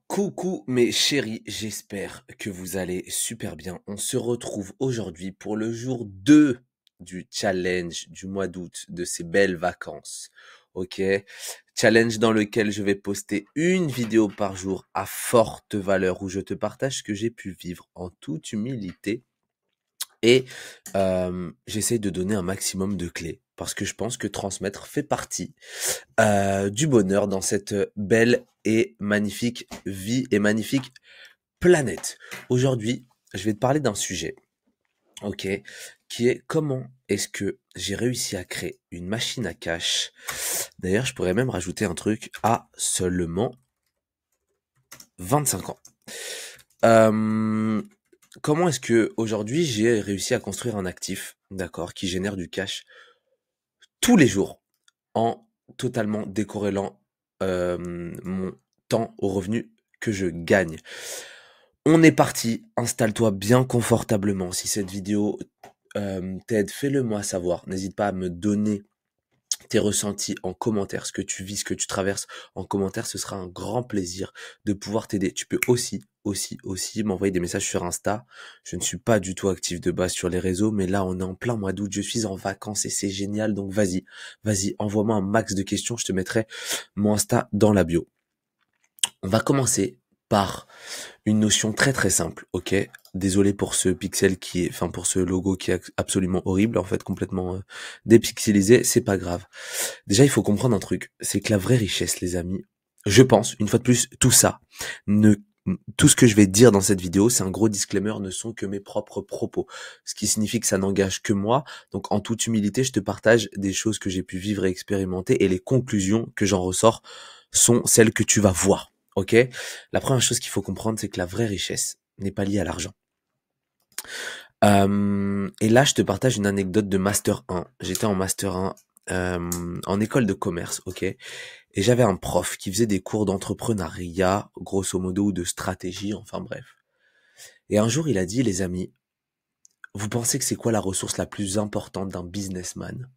Coucou mes chéris, j'espère que vous allez super bien. On se retrouve aujourd'hui pour le jour 2 du challenge du mois d'août, de ces belles vacances. Ok? Challenge dans lequel je vais poster une vidéo par jour à forte valeur où je te partage ce que j'ai pu vivre en toute humilité et j'essaie de donner un maximum de clés parce que je pense que transmettre fait partie du bonheur dans cette belle et magnifique vie et magnifique planète. Aujourd'hui, je vais te parler d'un sujet, ok, qui est comment est-ce que j'ai réussi à créer une machine à cash. D'ailleurs, je pourrais même rajouter un truc à seulement 25 ans. Euh, Comment est-ce que aujourd'hui j'ai réussi à construire un actif, d'accord, qui génère du cash tous les jours en totalement décorrélant mon temps au revenu que je gagne. On est parti, installe-toi bien confortablement. Si cette vidéo t'aide, fais-le moi savoir. N'hésite pas à me donner tes ressentis en commentaire, ce que tu vis, ce que tu traverses en commentaire, ce sera un grand plaisir de pouvoir t'aider. Tu peux aussi m'envoyer des messages sur Insta. Je ne suis pas du tout actif de base sur les réseaux, mais là on est en plein mois d'août, je suis en vacances et c'est génial, donc vas-y, envoie-moi un max de questions, je te mettrai mon Insta dans la bio. On va commencer par une notion très très simple, ok? Désolé pour ce pixel pour ce logo qui est absolument horrible, en fait, complètement dépixelisé, c'est pas grave. Déjà, il faut comprendre un truc, c'est que la vraie richesse, les amis, je pense, une fois de plus, ne, tout ce que je vais dire dans cette vidéo, c'est un gros disclaimer, ne sont que mes propres propos. Ce qui signifie que ça n'engage que moi. Donc, en toute humilité, je te partage des choses que j'ai pu vivre et expérimenter et les conclusions que j'en ressors sont celles que tu vas voir. Ok? La première chose qu'il faut comprendre, c'est que la vraie richesse n'est pas liée à l'argent. Et là, je te partage une anecdote de Master 1. J'étais en Master 1 en école de commerce, ok? Et j'avais un prof qui faisait des cours d'entrepreneuriat, grosso modo, ou de stratégie, enfin bref. Et un jour, il a dit, les amis, vous pensez que c'est quoi la ressource la plus importante d'un businessman?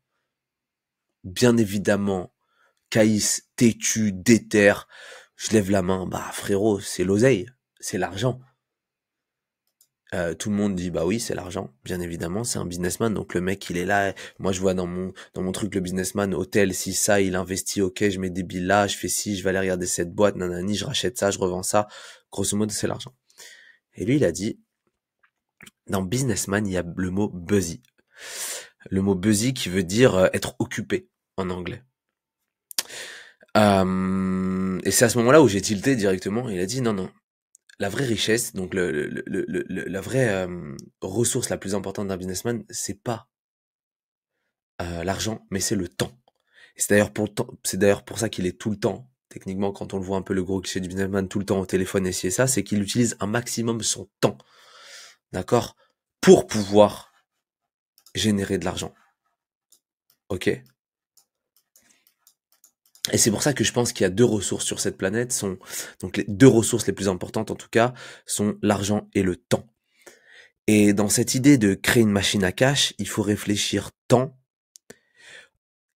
Bien évidemment, Caïs, têtu, déter, je lève la main, bah frérot, c'est l'oseille, c'est l'argent. Tout le monde dit bah oui c'est l'argent, bien évidemment c'est un businessman donc le mec il est là, moi je vois dans mon truc le businessman hôtel si ça il investit ok je mets des billes là, je fais ci, je vais aller regarder cette boîte, nanani, je rachète ça, je revends ça, grosso modo c'est l'argent. Et lui il a dit dans businessman il y a le mot busy. Le mot busy qui veut dire être occupé en anglais. Et c'est à ce moment-là où j'ai tilté directement, il a dit non, la vraie richesse, donc la vraie ressource la plus importante d'un businessman, c'est pas l'argent, mais c'est le temps. Et c'est d'ailleurs pour ça qu'il est tout le temps, techniquement, quand on le voit un peu le gros cliché du businessman, tout le temps au téléphone et ci et ça, c'est qu'il utilise un maximum son temps, d'accord, pour pouvoir générer de l'argent. Ok? Et c'est pour ça que je pense qu'il y a deux ressources sur cette planète, donc les deux ressources les plus importantes en tout cas, sont l'argent et le temps. Et dans cette idée de créer une machine à cash, il faut réfléchir temps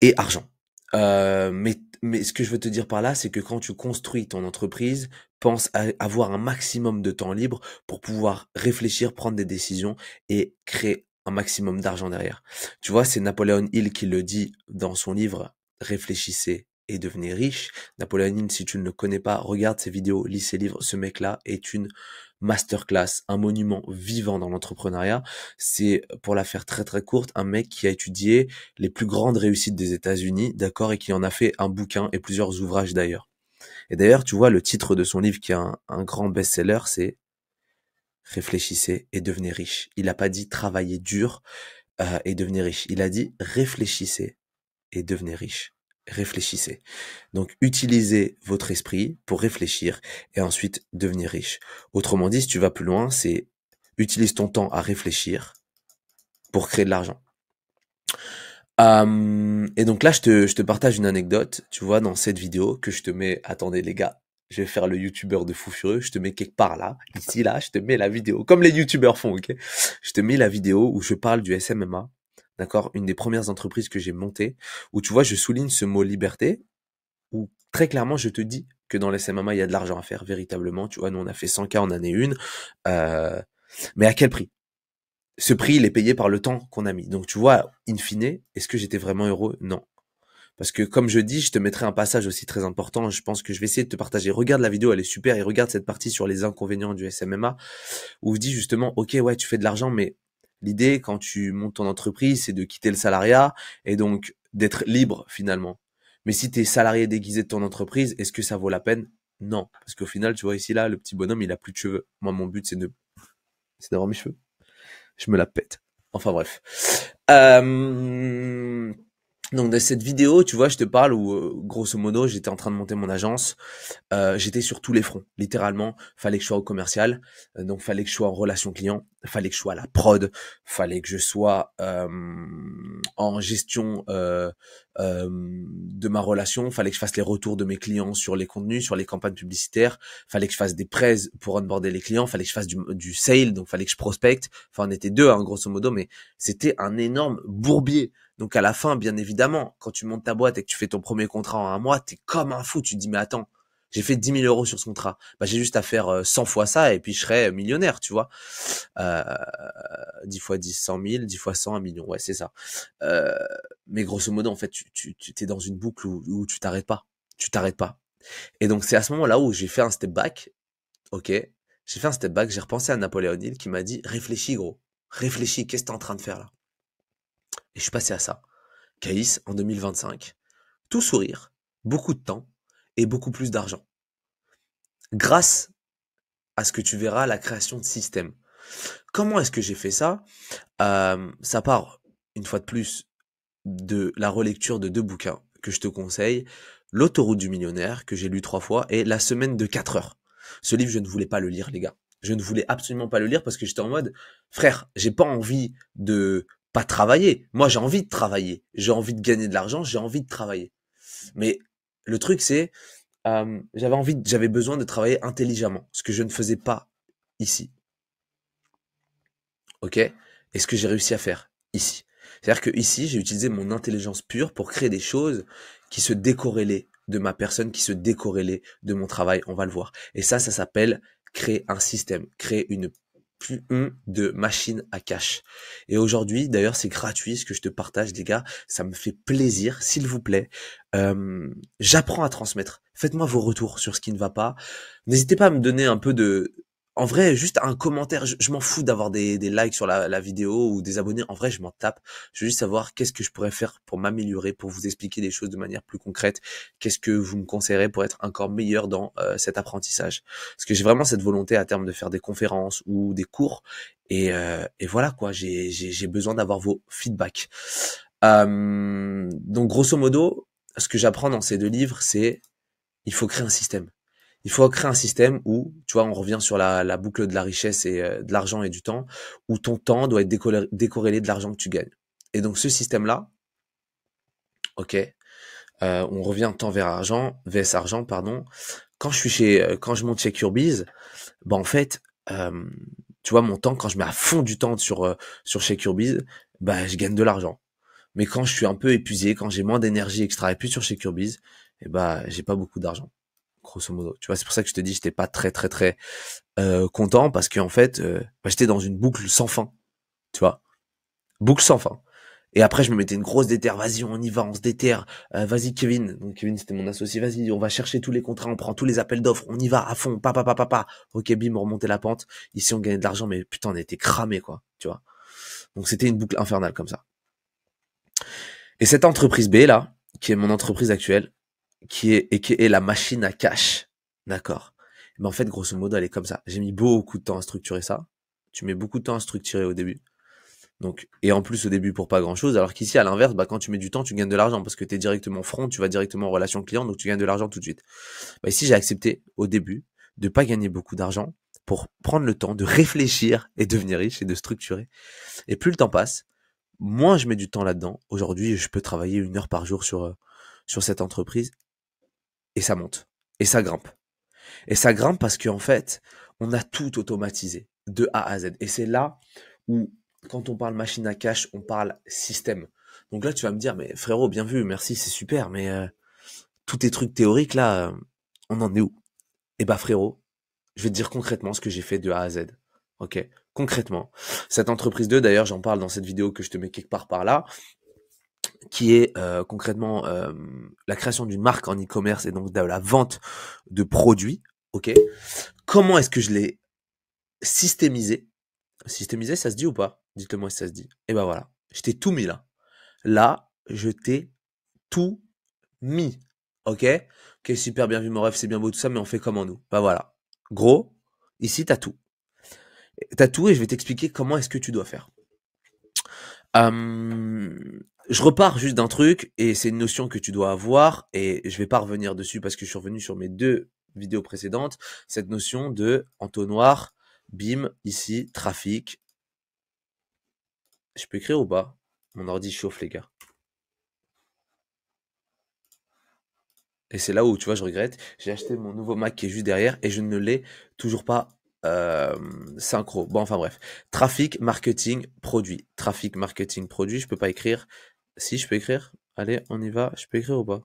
et argent. Mais ce que je veux te dire par là, c'est que quand tu construis ton entreprise, pense à avoir un maximum de temps libre pour pouvoir réfléchir, prendre des décisions et créer un maximum d'argent derrière. Tu vois, c'est Napoléon Hill qui le dit dans son livre Réfléchissez et devenez riche. Napoléon Hill, si tu ne le connais pas, regarde ses vidéos, lis ses livres. Ce mec-là est une masterclass, un monument vivant dans l'entrepreneuriat. C'est, pour la faire très très courte, un mec qui a étudié les plus grandes réussites des États-Unis, d'accord, et qui en a fait un bouquin et plusieurs ouvrages d'ailleurs. Et d'ailleurs, tu vois, le titre de son livre qui est un grand best-seller, c'est Réfléchissez et devenez riche. Il n'a pas dit travaillez dur et devenez riche. Il a dit réfléchissez et devenez riche. Réfléchissez. Donc, utilisez votre esprit pour réfléchir et ensuite devenir riche. Autrement dit, si tu vas plus loin, c'est utilise ton temps à réfléchir pour créer de l'argent. Et donc là, je te partage une anecdote, tu vois, dans cette vidéo que je te mets. Attendez, les gars, je vais faire le youtubeur de fou furieux. Je te mets quelque part là, ici, là, je te mets la vidéo, comme les youtubeurs font, ok? Je te mets la vidéo où je parle du SMMA, d'accord? Une des premières entreprises que j'ai montées, où tu vois, je souligne ce mot liberté, où très clairement, je te dis que dans les MMA, il y a de l'argent à faire, véritablement. Tu vois, nous, on a fait 100K en année 1. Euh, mais à quel prix? Ce prix, il est payé par le temps qu'on a mis. Donc, tu vois, in fine, est-ce que j'étais vraiment heureux? Non. Parce que, comme je dis, je te mettrai un passage aussi très important. Je pense que je vais essayer de te partager. Regarde la vidéo, elle est super. Et regarde cette partie sur les inconvénients du SMMA, où je dis justement, OK, ouais, tu fais de l'argent, mais l'idée, quand tu montes ton entreprise, c'est de quitter le salariat et donc d'être libre, finalement. Mais si tu es salarié déguisé de ton entreprise, est-ce que ça vaut la peine? Non. Parce qu'au final, tu vois, ici, là, le petit bonhomme, il a plus de cheveux. Moi, mon but, c'est d'avoir mes cheveux. Je me la pète. Enfin, bref. Euh, donc, dans cette vidéo, tu vois, je te parle où, grosso modo, j'étais en train de monter mon agence. J'étais sur tous les fronts, littéralement. Fallait que je sois au commercial, donc fallait que je sois en relation client, fallait que je sois à la prod, fallait que je sois en gestion de ma relation, fallait que je fasse les retours de mes clients sur les contenus, sur les campagnes publicitaires, fallait que je fasse des prêts pour onboarder les clients, fallait que je fasse du sale, donc fallait que je prospecte. Enfin, on était deux, hein, grosso modo, mais c'était un énorme bourbier. Donc à la fin, bien évidemment, quand tu montes ta boîte et que tu fais ton premier contrat en un mois, t'es comme un fou. Tu te dis, mais attends, j'ai fait 10 000 euros sur ce contrat. Bah, j'ai juste à faire 100 fois ça et puis je serai millionnaire, tu vois. Euh, 10 fois 10, 100 000, 10 fois 100, 1 million. Ouais, c'est ça. Euh, mais grosso modo, en fait, tu t'es dans une boucle où tu t'arrêtes pas. Tu t'arrêtes pas. Et donc, c'est à ce moment-là où j'ai fait un step back. Ok. J'ai fait un step back. J'ai repensé à Napoléon Hill qui m'a dit, réfléchis, gros. Réfléchis. Qu'est-ce que t'es en train de faire là? Et je suis passé à ça. Caïs, en 2025. Tout sourire. Beaucoup de temps et beaucoup plus d'argent. Grâce à ce que tu verras, la création de systèmes. Comment est-ce que j'ai fait ça? Ça part, une fois de plus, de la relecture de 2 bouquins que je te conseille. L'autoroute du millionnaire, que j'ai lu 3 fois, et La semaine de 4 heures. Ce livre, je ne voulais pas le lire, les gars. Je ne voulais absolument pas le lire parce que j'étais en mode, frère, j'ai pas envie de pas travailler. Moi, j'ai envie de travailler. J'ai envie de gagner de l'argent, j'ai envie de travailler. Mais le truc, c'est, j'avais besoin de travailler intelligemment, ce que je ne faisais pas ici. Ok? Et ce que j'ai réussi à faire ici. C'est-à-dire que ici, j'ai utilisé mon intelligence pure pour créer des choses qui se décorrélaient de ma personne, qui se décorrélaient de mon travail. On va le voir. Et ça s'appelle créer un système, créer une plus de machine à cash. Et aujourd'hui, d'ailleurs, c'est gratuit ce que je te partage, les gars. Ça me fait plaisir, s'il vous plaît. J'apprends à transmettre. Faites-moi vos retours sur ce qui ne va pas. N'hésitez pas à me donner un peu de, en vrai, juste un commentaire, je m'en fous d'avoir des likes sur la vidéo ou des abonnés. En vrai, je m'en tape. Je veux juste savoir qu'est-ce que je pourrais faire pour m'améliorer, pour vous expliquer des choses de manière plus concrète. Qu'est-ce que vous me conseillerez pour être encore meilleur dans cet apprentissage. Parce que j'ai vraiment cette volonté à terme de faire des conférences ou des cours. Et voilà quoi, j'ai besoin d'avoir vos feedbacks. Donc grosso modo, ce que j'apprends dans ces 2 livres, c'est il faut créer un système. Il faut créer un système où, tu vois, on revient sur la boucle de la richesse et de l'argent et du temps, où ton temps doit être décorrélé de l'argent que tu gagnes. Et donc ce système-là, ok, on revient temps vers argent, vs argent, pardon. Quand je monte chez Curbiz, bah en fait, euh, tu vois, mon temps, quand je mets à fond du temps sur chez Curbiz, bah je gagne de l'argent. Mais quand je suis un peu épuisé, quand j'ai moins d'énergie et que je travaille plus sur chez Curbiz, et bah j'ai pas beaucoup d'argent, grosso modo. Tu vois, c'est pour ça que je te dis, j'étais pas très content parce qu'en fait, bah, j'étais dans une boucle sans fin, tu vois, boucle sans fin. Et après, je me mettais une grosse déterre. Vas-y, on y va, on se déterre. Vas-y, Kevin. Donc Kevin, c'était mon associé. Vas-y, on va chercher tous les contrats, on prend tous les appels d'offres, on y va à fond. Pa. Ok, bim, on remontait la pente. Ici, on gagnait de l'argent, mais putain, on était cramé, quoi. Tu vois. Donc c'était une boucle infernale comme ça. Et cette entreprise B là, qui est mon entreprise actuelle, qui est la machine à cash, d'accord. Mais en fait, grosso modo, elle est comme ça. J'ai mis beaucoup de temps à structurer ça. Tu mets beaucoup de temps à structurer au début. Donc, et en plus au début pour pas grand chose, alors qu'ici à l'inverse, bah, quand tu mets du temps, tu gagnes de l'argent parce que tu es directement front, tu vas directement en relation client, donc tu gagnes de l'argent tout de suite. Bah, ici, j'ai accepté au début de pas gagner beaucoup d'argent pour prendre le temps de réfléchir et devenir riche et de structurer. Et plus le temps passe, moins je mets du temps là-dedans. Aujourd'hui, je peux travailler 1 heure par jour sur cette entreprise et ça monte et ça grimpe. Et ça grimpe parce qu'en fait, on a tout automatisé de A à Z. Et c'est là où, quand on parle machine à cash, on parle système. Donc là, tu vas me dire, mais frérot, bien vu, merci, c'est super, mais tous tes trucs théoriques là, On en est où? Eh bah frérot, je vais te dire concrètement ce que j'ai fait de A à Z. Ok? Concrètement. Cette entreprise 2, d'ailleurs, j'en parle dans cette vidéo que je te mets quelque part par là, qui est concrètement la création d'une marque en e-commerce et donc de la vente de produits. Ok? Comment est-ce que je l'ai systémisé? Systémisé, ça se dit ou pas? Dites-le moi si ça se dit. Et ben voilà. Je t'ai tout mis là. Là, je t'ai tout mis. Ok? Ok, super, bien vu mon rêve, c'est bien beau tout ça, mais on fait comment nous? Bah voilà. Gros, ici t'as tout. T'as tout et je vais t'expliquer comment est-ce que tu dois faire. Je repars juste d'un truc et c'est une notion que tu dois avoir et je vais pas revenir dessus parce que je suis revenu sur mes 2 vidéos précédentes. Cette notion de entonnoir, bim, ici, trafic. Je peux écrire ou pas? Mon ordi chauffe les gars. Et c'est là où, tu vois, je regrette. J'ai acheté mon nouveau Mac qui est juste derrière et je ne l'ai toujours pas synchro. Bon, enfin bref. Trafic, marketing, produit. Trafic, marketing, produit. Je peux pas écrire. Si, je peux écrire. Allez, on y va. Je peux écrire ou pas?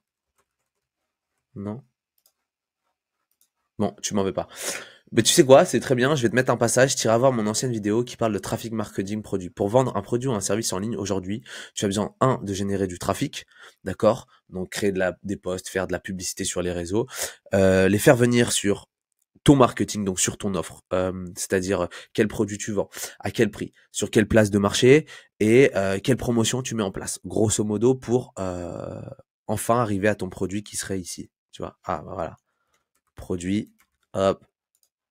Non. Bon, tu m'en veux pas. Mais tu sais quoi? C'est très bien. Je vais te mettre un passage. Tu iras voir mon ancienne vidéo qui parle de trafic, marketing, produit. Pour vendre un produit ou un service en ligne aujourd'hui, tu as besoin, de générer du trafic. D'accord? Donc, créer des posts, faire de la publicité sur les réseaux, les faire venir sur ton marketing, donc sur ton offre, c'est-à-dire quel produit tu vends, à quel prix, sur quelle place de marché et quelle promotion tu mets en place, grosso modo pour enfin arriver à ton produit qui serait ici, tu vois. Ah bah voilà, produit, hop,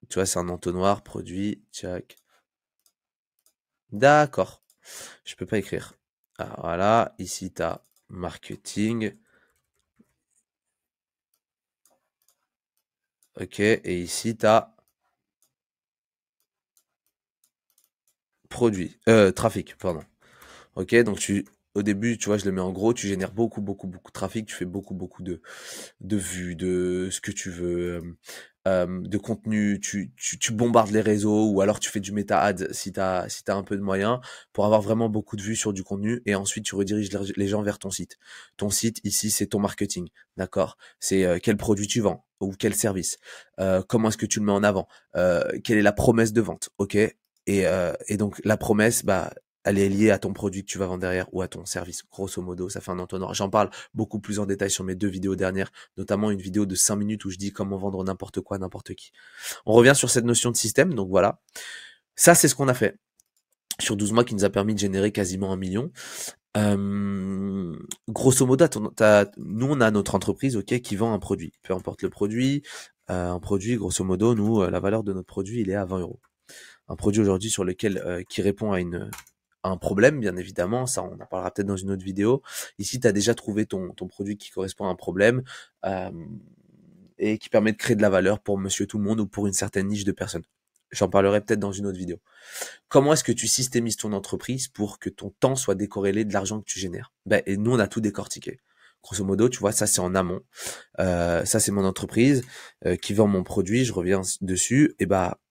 tu vois, c'est un entonnoir, produit, tchac. D'accord, je peux pas écrire. Ah, voilà, ici tu as marketing, ok, et ici tu as produit, trafic, pardon. Ok, donc au début, tu vois, je le mets en gros, tu génères beaucoup, beaucoup, beaucoup de trafic, tu fais beaucoup, beaucoup de vues, de ce que tu veux, de contenu, tu bombardes les réseaux ou alors tu fais du méta-ad si t'as un peu de moyens pour avoir vraiment beaucoup de vues sur du contenu et ensuite tu rediriges les gens vers ton site. Ton site, ici, c'est ton marketing, d'accord? C'est quel produit tu vends ou quel service, comment est-ce que tu le mets en avant, quelle est la promesse de vente, ok? Et donc la promesse, bah, elle est liée à ton produit que tu vas vendre derrière ou à ton service. Grosso modo, ça fait un entonnoir. J'en parle beaucoup plus en détail sur mes 2 vidéos dernières, notamment une vidéo de 5 minutes où je dis comment vendre n'importe quoi à n'importe qui. On revient sur cette notion de système, donc voilà. Ça, c'est ce qu'on a fait sur 12 mois qui nous a permis de générer quasiment 1 million. Grosso modo, nous, on a notre entreprise, ok, qui vend un produit. Peu importe le produit, un produit, grosso modo, nous, la valeur de notre produit, il est à 20 €. Un produit aujourd'hui sur lequel, qui répond à un problème, bien évidemment, ça on en parlera peut-être dans une autre vidéo. Ici, tu as déjà trouvé ton produit qui correspond à un problème et qui permet de créer de la valeur pour monsieur tout le monde ou pour une certaine niche de personnes. J'en parlerai peut-être dans une autre vidéo. Comment est-ce que tu systémises ton entreprise pour que ton temps soit décorrélé de l'argent que tu génères? Ben, et nous, on a tout décortiqué. Grosso modo, tu vois, ça c'est en amont. Ça c'est mon entreprise qui vend mon produit, je reviens dessus. Et bah,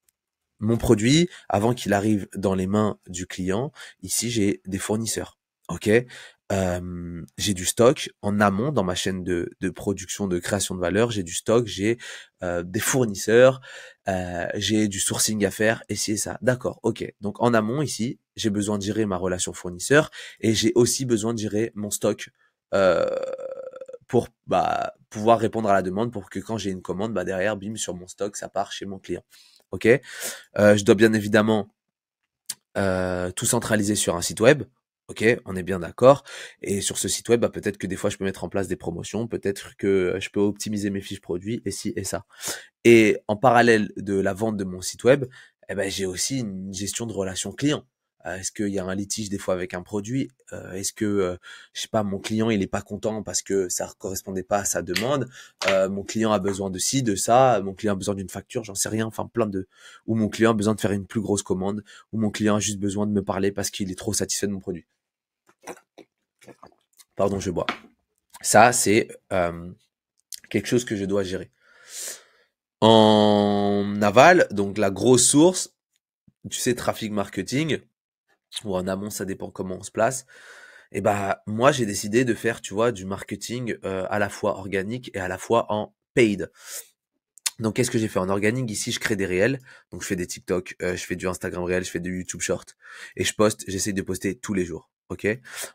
mon produit, avant qu'il arrive dans les mains du client, ici j'ai des fournisseurs. Ok, j'ai du stock en amont dans ma chaîne de production, de création de valeur. J'ai du stock, j'ai des fournisseurs, j'ai du sourcing à faire. Et c'est ça. D'accord. Ok. Donc en amont ici, j'ai besoin de gérer ma relation fournisseur et j'ai aussi besoin de gérer mon stock. euh, pour bah, pouvoir répondre à la demande pour que quand j'ai une commande, bah, derrière, bim, sur mon stock, ça part chez mon client. Ok, je dois bien évidemment tout centraliser sur un site web. Ok, on est bien d'accord. Et sur ce site web, bah, peut-être que des fois, je peux mettre en place des promotions, peut-être que je peux optimiser mes fiches produits, et ci et ça. Et en parallèle de la vente de mon site web, eh ben, j'ai aussi une gestion de relations clients. Est-ce qu'il y a un litige des fois avec un produit? Est-ce que, je sais pas, mon client il est pas content parce que ça correspondait pas à sa demande? Mon client a besoin de ci, de ça. Mon client a besoin d'une facture, j'en sais rien. Enfin, plein de. Ou mon client a besoin de faire une plus grosse commande. Ou mon client a juste besoin de me parler parce qu'il est trop satisfait de mon produit. Pardon, je bois. Ça, c'est quelque chose que je dois gérer. En aval, donc la grosse source, tu sais, trafic marketing, ou en amont, ça dépend comment on se place. Et bah, moi, j'ai décidé de faire, tu vois, du marketing à la fois organique et à la fois en paid. Donc, qu'est-ce que j'ai fait en organique? Ici, je crée des réels. Donc, je fais des TikTok, je fais du Instagram réel, je fais du YouTube Short. Et je poste, j'essaie de poster tous les jours. OK?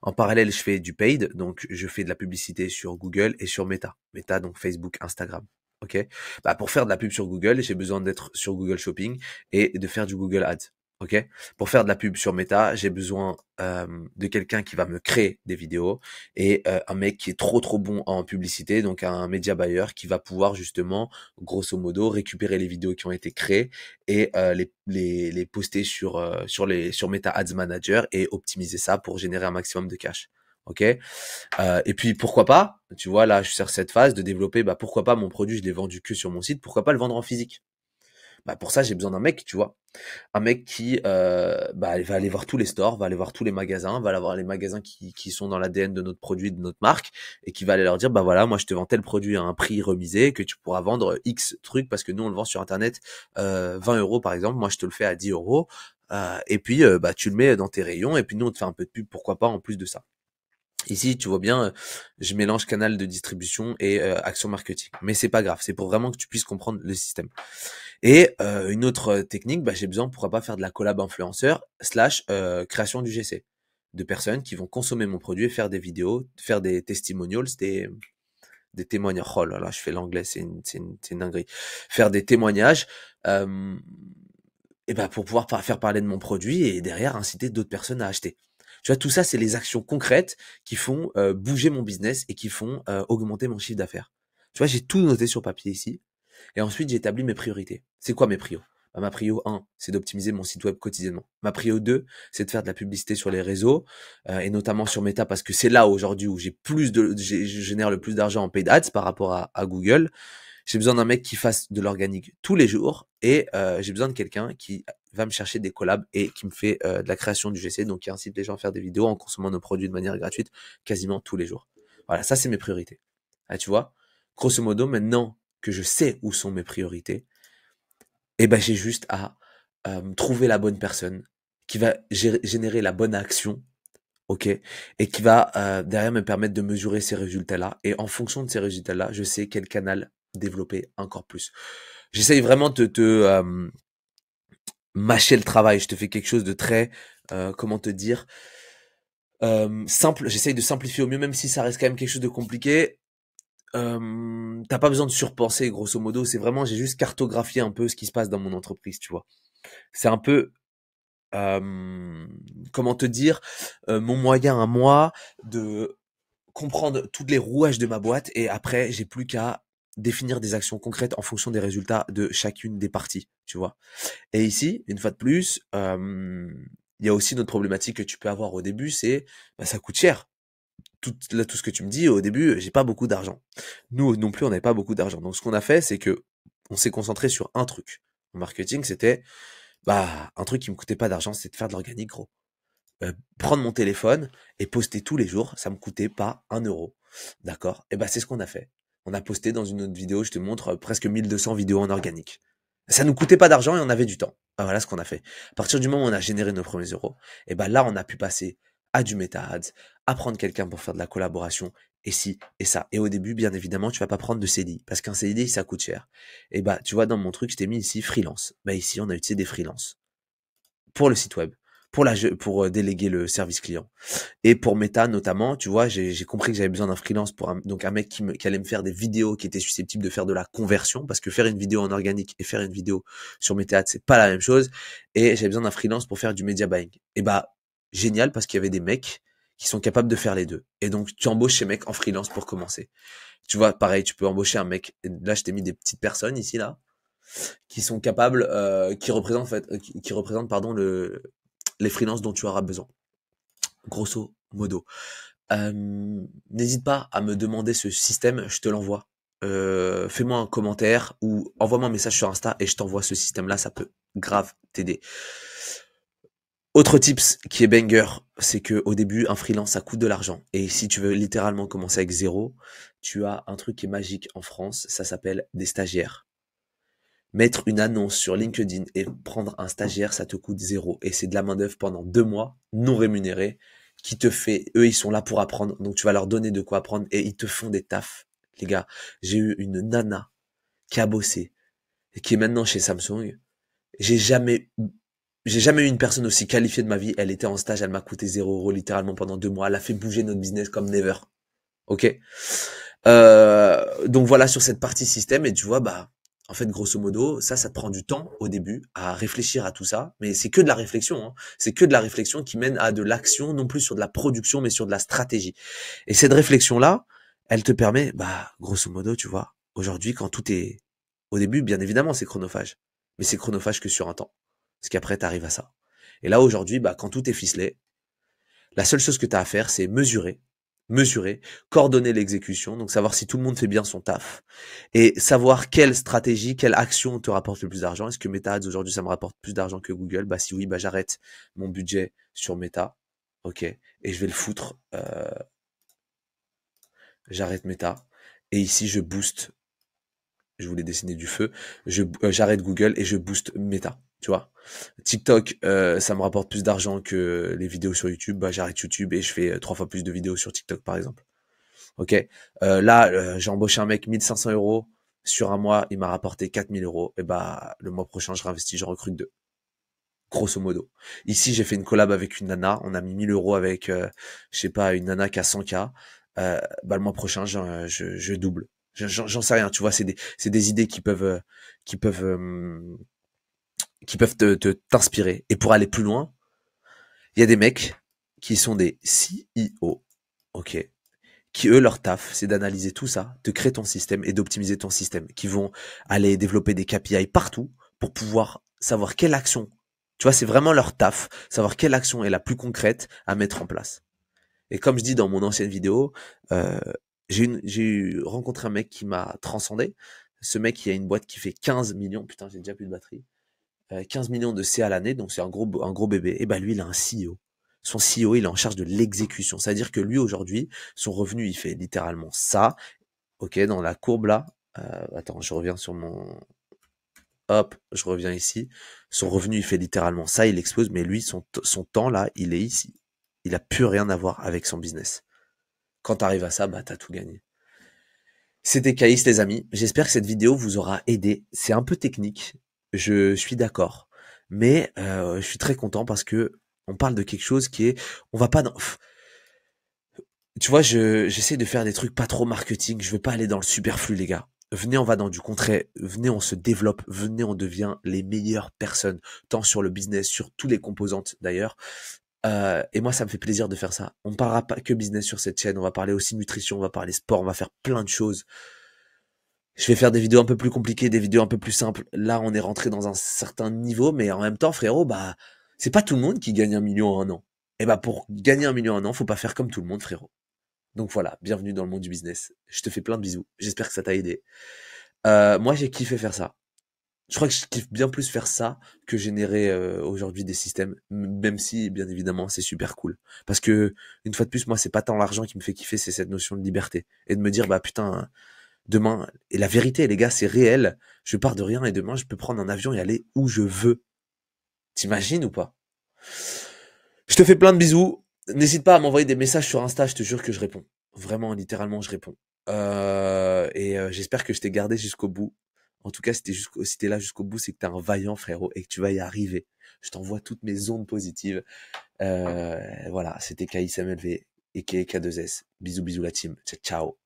En parallèle, je fais du paid. Donc, je fais de la publicité sur Google et sur Meta. Meta, donc Facebook, Instagram. OK? Bah, pour faire de la pub sur Google, j'ai besoin d'être sur Google Shopping et de faire du Google Ads. OK? Pour faire de la pub sur Meta, j'ai besoin de quelqu'un qui va me créer des vidéos et un mec qui est trop bon en publicité, donc un média buyer qui va pouvoir justement grosso modo récupérer les vidéos qui ont été créées et les poster sur Meta Ads Manager et optimiser ça pour générer un maximum de cash. OK? Et puis pourquoi pas, tu vois là, je suis sur cette phase de développer, bah pourquoi pas mon produit, je l'ai vendu que sur mon site, pourquoi pas le vendre en physique? Bah pour ça, j'ai besoin d'un mec, tu vois. Un mec qui bah, il va aller voir tous les stores, va aller voir tous les magasins, va aller voir les magasins qui sont dans l'ADN de notre produit, de notre marque, et qui va aller leur dire, bah voilà, moi je te vends tel produit à un prix remisé, que tu pourras vendre X trucs, parce que nous on le vend sur Internet 20 euros par exemple, moi je te le fais à 10 euros, et puis bah, tu le mets dans tes rayons, et puis nous on te fait un peu de pub, pourquoi pas en plus de ça. Ici, tu vois bien, je mélange canal de distribution et action marketing. Mais c'est pas grave, c'est pour vraiment que tu puisses comprendre le système. Et une autre technique, bah, j'ai besoin, pourquoi pas, faire de la collab influenceur slash création du GC. De personnes qui vont consommer mon produit et faire des vidéos, faire des testimonials, des témoignages. Oh là là, je fais l'anglais, c'est une dinguerie. Faire des témoignages, euh, et bah, pour pouvoir faire parler de mon produit et derrière inciter d'autres personnes à acheter. Tu vois, tout ça, c'est les actions concrètes qui font bouger mon business et qui font augmenter mon chiffre d'affaires. Tu vois, j'ai tout noté sur papier ici. Et ensuite, j'ai établi mes priorités. C'est quoi mes prios? Bah, ma prio 1, c'est d'optimiser mon site web quotidiennement. Ma prio 2, c'est de faire de la publicité sur les réseaux, et notamment sur Meta, parce que c'est là aujourd'hui où je génère le plus d'argent en paid ads par rapport à Google. J'ai besoin d'un mec qui fasse de l'organique tous les jours et j'ai besoin de quelqu'un qui va me chercher des collabs et qui me fait de la création du GC, donc qui incite les gens à faire des vidéos en consommant nos produits de manière gratuite quasiment tous les jours. Voilà, ça c'est mes priorités. Ah, tu vois, grosso modo, maintenant que je sais où sont mes priorités, et ben j'ai juste à trouver la bonne personne qui va générer la bonne action, ok, et qui va derrière me permettre de mesurer ces résultats-là. Et en fonction de ces résultats-là, je sais quel canal développer encore plus. J'essaye vraiment de te mâcher le travail. Je te fais quelque chose de très, comment te dire, simple. J'essaye de simplifier au mieux, même si ça reste quand même quelque chose de compliqué. T'as pas besoin de surpenser, grosso modo. C'est vraiment, j'ai juste cartographié un peu ce qui se passe dans mon entreprise, tu vois. C'est un peu, comment te dire, mon moyen à moi de comprendre tous les rouages de ma boîte et après, j'ai plus qu'à définir des actions concrètes en fonction des résultats de chacune des parties, tu vois. Et ici, une fois de plus, il y a aussi notre problématique que tu peux avoir au début, c'est bah, ça coûte cher. Là, tout ce que tu me dis, au début, j'ai pas beaucoup d'argent. Nous non plus, on n'avait pas beaucoup d'argent. Donc, ce qu'on a fait, c'est que on s'est concentré sur un truc. En marketing, c'était bah un truc qui me coûtait pas d'argent, c'est de faire de l'organique, gros. Prendre mon téléphone et poster tous les jours, ça me coûtait pas 1 euro. D'accord? Et ben c'est ce qu'on a fait. On a posté dans une autre vidéo, je te montre presque 1200 vidéos en organique. Ça nous coûtait pas d'argent et on avait du temps. Ben voilà ce qu'on a fait. À partir du moment où on a généré nos premiers euros, et ben là on a pu passer à du meta ads, à prendre quelqu'un pour faire de la collaboration, et ci et ça. Et au début, bien évidemment, tu vas pas prendre de CDI parce qu'un CDI ça coûte cher. Et bah tu vois dans mon truc, je t'ai mis ici freelance. Bah ici on a utilisé des freelances pour le site web, pour déléguer le service client. Et pour Meta notamment, tu vois, j'ai compris que j'avais besoin d'un freelance donc un mec qui allait me faire des vidéos qui étaient susceptibles de faire de la conversion, parce que faire une vidéo en organique et faire une vidéo sur Meta, c'est pas la même chose. Et j'avais besoin d'un freelance pour faire du media buying. Et bah génial parce qu'il y avait des mecs qui sont capables de faire les deux. Et donc tu embauches ces mecs en freelance pour commencer. Tu vois, pareil, tu peux embaucher un mec. Là, je t'ai mis des petites personnes ici là qui sont capables, qui représentent pardon les freelances dont tu auras besoin. Grosso modo. N'hésite pas à me demander ce système, je te l'envoie. Fais-moi un commentaire ou envoie-moi un message sur Insta et je t'envoie ce système-là, ça peut grave t'aider. Autre tips qui est banger, c'est que au début, un freelance, ça coûte de l'argent. Et si tu veux littéralement commencer avec zéro, tu as un truc qui est magique en France, ça s'appelle des stagiaires. Mettre une annonce sur LinkedIn et prendre un stagiaire, ça te coûte zéro. Et c'est de la main-d'œuvre pendant 2 mois, non rémunérée, qui te fait, eux, ils sont là pour apprendre. Donc, tu vas leur donner de quoi apprendre et ils te font des tafs. Les gars, j'ai eu une nana qui a bossé et qui est maintenant chez Samsung. J'ai jamais, j'ai jamais eu une personne aussi qualifiée de ma vie. Elle était en stage, elle m'a coûté 0 € littéralement pendant 2 mois. Elle a fait bouger notre business comme never. Ok. Donc voilà sur cette partie système et tu vois bah en fait grosso modo ça te prend du temps au début à réfléchir à tout ça, mais c'est que de la réflexion, hein. C'est que de la réflexion qui mène à de l'action, non plus sur de la production mais sur de la stratégie. Et cette réflexion là, elle te permet bah grosso modo tu vois aujourd'hui quand tout est au début bien évidemment c'est chronophage, mais c'est chronophage que sur un temps, parce qu'après t'arrives à ça. Et là aujourd'hui bah quand tout est ficelé, la seule chose que tu as à faire, c'est mesurer, coordonner l'exécution, donc savoir si tout le monde fait bien son taf, et savoir quelle stratégie, quelle action te rapporte le plus d'argent. Est-ce que Meta Ads aujourd'hui ça me rapporte plus d'argent que Google? Bah si oui, bah j'arrête mon budget sur Meta, ok, et je vais le foutre, j'arrête Meta, et ici je booste, je voulais dessiner du feu, j'arrête Google et je booste Meta, tu vois. TikTok, ça me rapporte plus d'argent que les vidéos sur YouTube, bah j'arrête YouTube et je fais 3 fois plus de vidéos sur TikTok par exemple. Ok. Là, j'ai embauché un mec 1 500 € sur un mois, il m'a rapporté 4 000 €. Et bah le mois prochain, je réinvestis, je recrute deux. Grosso modo. Ici, j'ai fait une collab avec une nana, on a mis 1 000 € avec, je sais pas, une nana qui a 100K. Bah le mois prochain, je double. J'en sais rien, tu vois, c'est des idées qui peuvent, qui peuvent t'inspirer. Et pour aller plus loin, il y a des mecs qui sont des CEO, ok, qui eux leur taf, c'est d'analyser tout ça, de créer ton système et d'optimiser ton système, qui vont aller développer des KPI partout pour pouvoir savoir quelle action, tu vois, c'est vraiment leur taf, savoir quelle action est la plus concrète à mettre en place. Et comme je dis dans mon ancienne vidéo, euh, j'ai rencontré un mec qui m'a transcendé. Ce mec, il a une boîte qui fait 15 millions, putain, j'ai déjà plus de batterie, 15 millions de C à l'année, donc c'est un gros bébé. Et bah lui, il a un CEO. Son CEO, il est en charge de l'exécution. C'est-à-dire que lui, aujourd'hui, son revenu, il fait littéralement ça. Ok, dans la courbe là. Attends, je reviens sur mon... Hop, je reviens ici. Son revenu, il fait littéralement ça, il explose, mais lui, son temps là, il est ici. Il a plus rien à voir avec son business. Quand tu arrives à ça, bah t'as tout gagné. C'était Caïs les amis, j'espère que cette vidéo vous aura aidé. C'est un peu technique, je suis d'accord, mais je suis très content parce que on parle de quelque chose qui est, on va pas dans, tu vois, j'essaie de faire des trucs pas trop marketing, je veux pas aller dans le superflu les gars. Venez, on va dans du concret, venez, on se développe, venez, on devient les meilleures personnes, tant sur le business, sur toutes les composantes d'ailleurs. Et moi, ça me fait plaisir de faire ça. On ne parlera pas que business sur cette chaîne, on va parler aussi nutrition, on va parler sport, on va faire plein de choses. Je vais faire des vidéos un peu plus compliquées, des vidéos un peu plus simples. Là, on est rentré dans un certain niveau, mais en même temps, frérot, bah, c'est pas tout le monde qui gagne 1 million en un an. Et bah, pour gagner 1 million en un an, faut pas faire comme tout le monde, frérot. Donc voilà, bienvenue dans le monde du business. Je te fais plein de bisous. J'espère que ça t'a aidé. Moi, j'ai kiffé faire ça. Je crois que je kiffe bien plus faire ça que générer aujourd'hui des systèmes, même si, bien évidemment, c'est super cool. Parce que, une fois de plus, moi, c'est pas tant l'argent qui me fait kiffer, c'est cette notion de liberté. Et de me dire, bah putain, demain, et la vérité, les gars, c'est réel. Je pars de rien et demain, je peux prendre un avion et aller où je veux. T'imagines ou pas? Je te fais plein de bisous. N'hésite pas à m'envoyer des messages sur Insta, je te jure que je réponds. Vraiment, littéralement, je réponds. J'espère que je t'ai gardé jusqu'au bout. En tout cas, si t'es là jusqu'au bout, c'est que t'es un vaillant frérot et que tu vas y arriver. Je t'envoie toutes mes ondes positives. Voilà, c'était KISMLV et K2S. Bisous, bisous la team. Ciao, ciao.